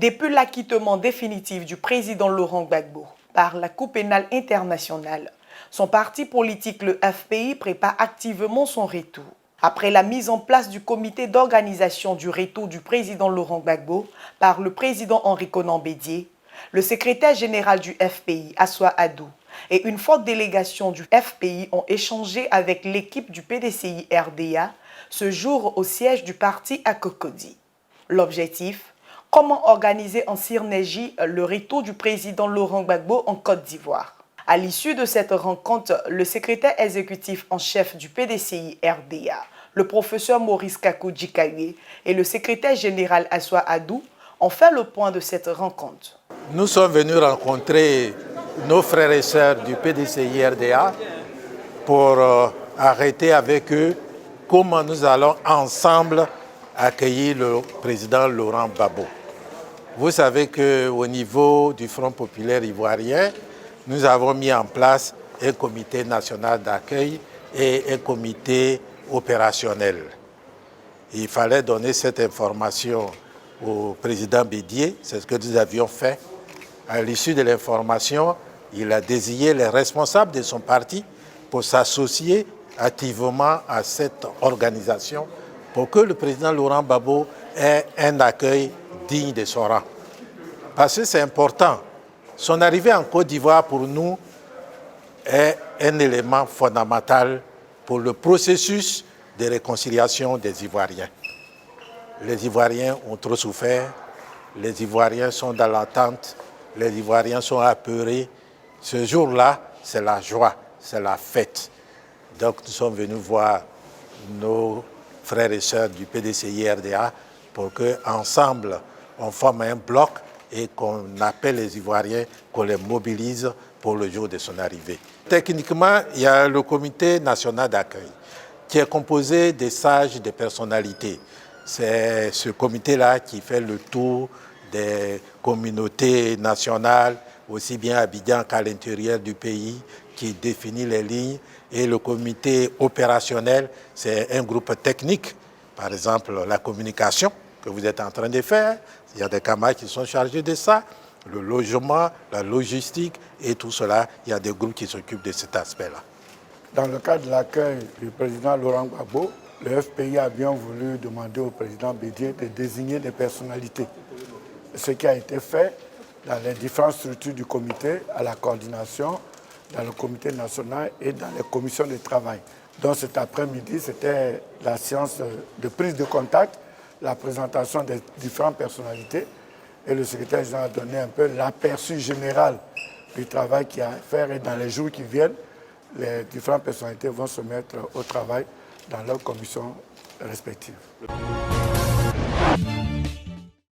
Depuis l'acquittement définitif du président Laurent Gbagbo par la Cour pénale internationale, son parti politique, le FPI, prépare activement son retour. Après la mise en place du comité d'organisation du retour du président Laurent Gbagbo par le président Henri Konan Bédié, le secrétaire général du FPI, Assoua Adou, et une forte délégation du FPI ont échangé avec l'équipe du PDCI RDA ce jour au siège du parti à Cocody. L'objectif: comment organiser en synergie le retour du président Laurent Gbagbo en Côte d'Ivoire. À l'issue de cette rencontre, le secrétaire exécutif en chef du PDCI RDA, le professeur Maurice Kakou-Djikaye, et le secrétaire général Assoua Adou ont fait le point de cette rencontre. Nous sommes venus rencontrer nos frères et sœurs du PDCI RDA pour arrêter avec eux comment nous allons ensemble accueillir le président Laurent Gbagbo. Vous savez qu'au niveau du Front populaire ivoirien, nous avons mis en place un comité national d'accueil et un comité opérationnel. Il fallait donner cette information au président Bédié, c'est ce que nous avions fait. À l'issue de l'information, il a désigné les responsables de son parti pour s'associer activement à cette organisation pour que le président Laurent Gbagbo ait un accueil digne de son rang. Parce que c'est important. Son arrivée en Côte d'Ivoire pour nous est un élément fondamental pour le processus de réconciliation des Ivoiriens. Les Ivoiriens ont trop souffert, les Ivoiriens sont dans l'attente, les Ivoiriens sont apeurés. Ce jour-là, c'est la joie, c'est la fête. Donc nous sommes venus voir nos frères et sœurs du PDCI RDA pour qu'ensemble, on forme un bloc et qu'on appelle les Ivoiriens, qu'on les mobilise pour le jour de son arrivée. Techniquement, il y a le comité national d'accueil qui est composé des sages, des personnalités. C'est ce comité-là qui fait le tour des communautés nationales, aussi bien à Abidjan qu'à l'intérieur du pays, qui définit les lignes. Et le comité opérationnel, c'est un groupe technique, par exemple la communication que vous êtes en train de faire. Il y a des camarades qui sont chargés de ça, le logement, la logistique et tout cela. Il y a des groupes qui s'occupent de cet aspect-là. Dans le cadre de l'accueil du président Laurent Gbagbo, le FPI a bien voulu demander au président Bédié de désigner des personnalités. Ce qui a été fait dans les différentes structures du comité, à la coordination, dans le comité national et dans les commissions de travail. Donc cet après-midi, c'était la séance de prise de contact, la présentation des différentes personnalités et le secrétaire général a donné un peu l'aperçu général du travail qu'il y a à faire et dans les jours qui viennent, les différentes personnalités vont se mettre au travail dans leurs commissions respectives.